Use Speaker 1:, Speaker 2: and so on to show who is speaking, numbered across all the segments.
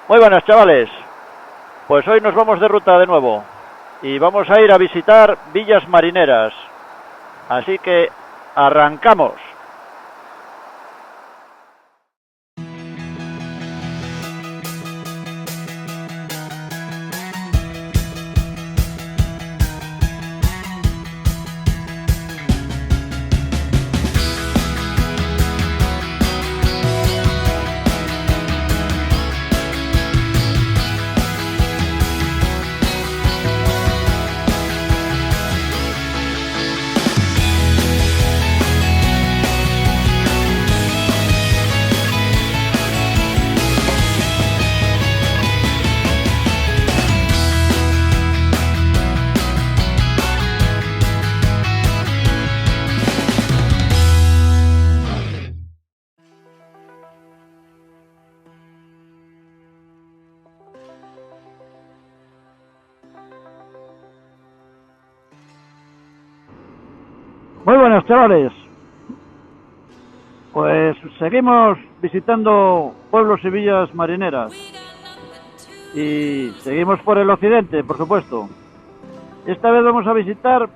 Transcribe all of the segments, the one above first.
Speaker 1: Muy buenas, chavales. Pues hoy nos vamos de ruta de nuevo y vamos a ir a visitar Villas Marineras. Así que arrancamos. Muy buenas, chavales. Pues seguimos visitando pueblos y villas marineras. Y seguimos por el occidente, por supuesto. Esta vez vamos a visitar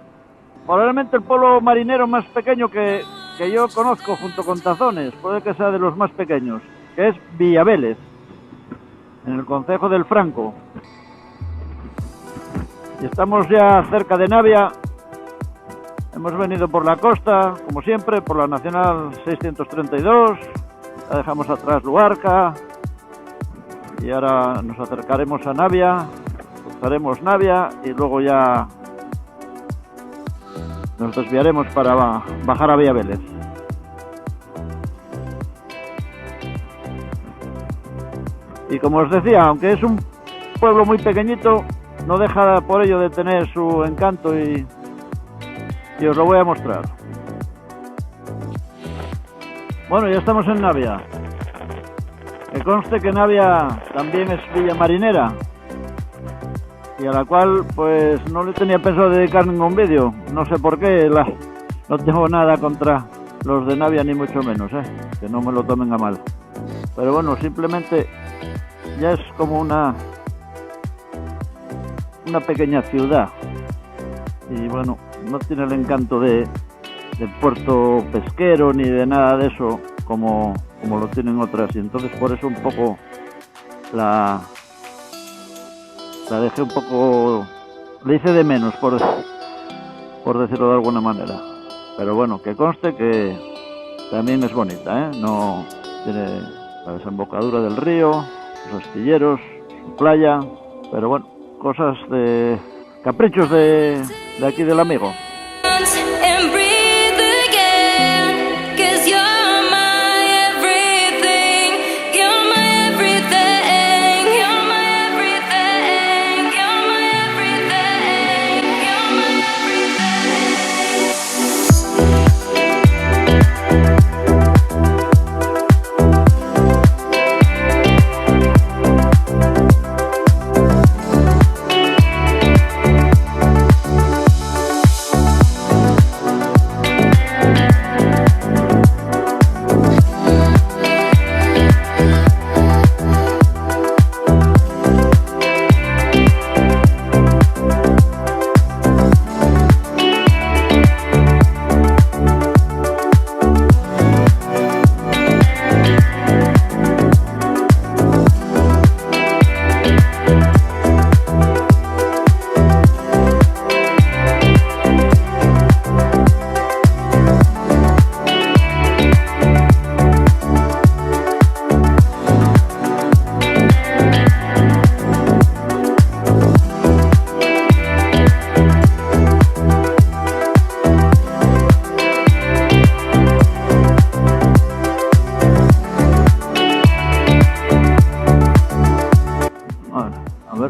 Speaker 1: probablemente el pueblo marinero más pequeño que yo conozco junto con Tazones. Puede que sea de los más pequeños, que es Villavélez, en el concejo del Franco. Y estamos ya cerca de Navia. Hemos venido por la costa, como siempre, por la Nacional 632, la dejamos atrás Luarca y ahora nos acercaremos a Navia, cruzaremos Navia y luego ya nos desviaremos para bajar a Villavélez. Y como os decía, aunque es un pueblo muy pequeñito, no deja por ello de tener su encanto y os lo voy a mostrar. Bueno, ya estamos en Navia. Que conste que Navia también es villa marinera y a la cual pues no le tenía pensado dedicar ningún vídeo. No sé por qué, no tengo nada contra los de Navia ni mucho menos, que no me lo tomen a mal. Pero bueno, simplemente ya es como una pequeña ciudad y bueno, no tiene el encanto de puerto pesquero ni de nada de eso como lo tienen otras, y entonces por eso un poco la dejé un poco, le hice de menos por decirlo de alguna manera. Pero bueno, que conste que también es bonita, no tiene la desembocadura del río, los astilleros, su playa, pero bueno, cosas de caprichos de aquí del amigo.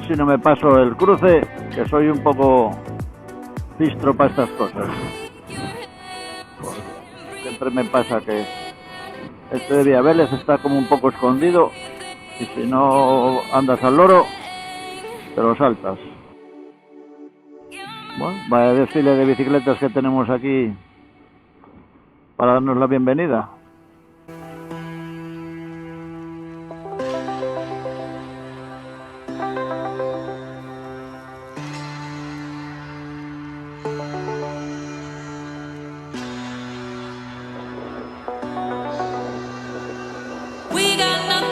Speaker 1: Si no me paso el cruce, que soy un poco pistro para estas cosas. Siempre me pasa que este de Villavélez está como un poco escondido y si no andas al loro, te lo saltas. Bueno, vaya desfile de bicicletas que tenemos aquí para darnos la bienvenida.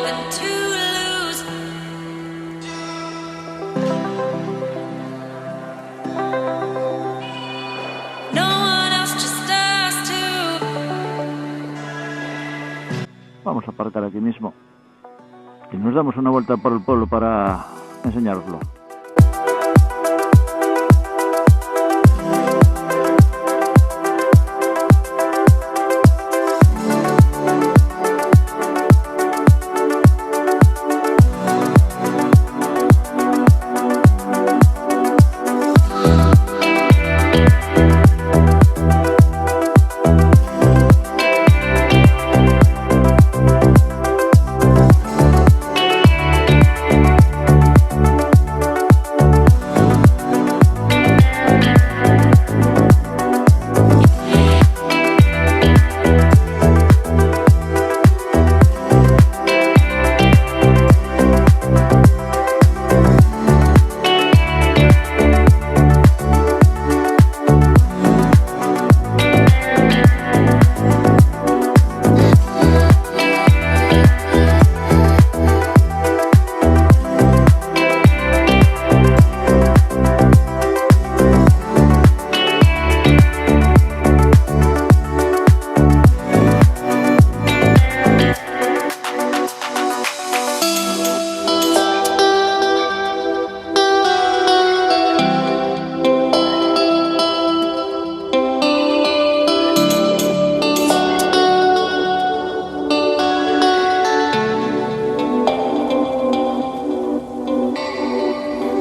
Speaker 2: nothing to lose. No one else, just us two.
Speaker 1: Vamos a aparcar aquí mismo y nos damos una vuelta por el pueblo para enseñároslo.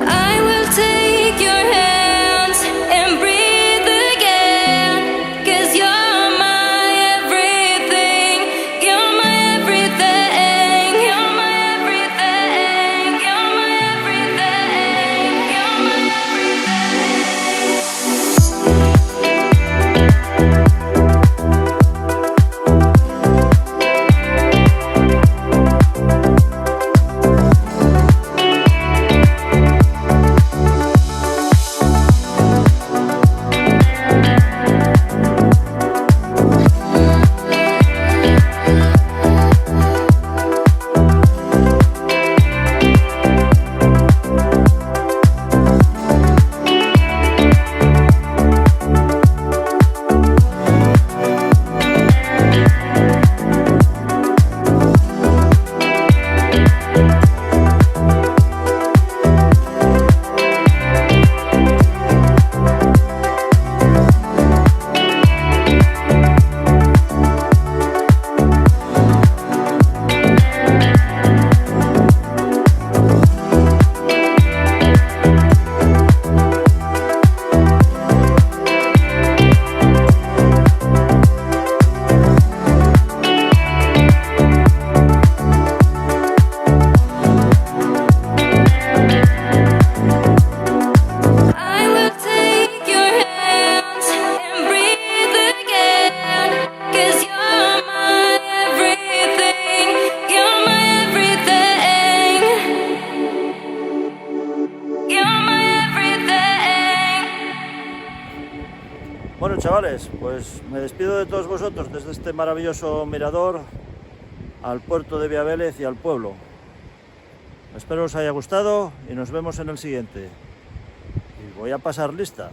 Speaker 2: I will take your hands and breathe again, 'cause you're my everything, you're my everything, you're my everything, you're my everything, you're my everything. I will take your hands and breathe again, 'cause you're my everything, you're my everything, you're my everything.
Speaker 1: Bueno, chavales, pues me despido de todos vosotros desde este maravilloso mirador al puerto de Viavélez y al pueblo. Espero os haya gustado y nos vemos en el siguiente. Y voy a pasar lista.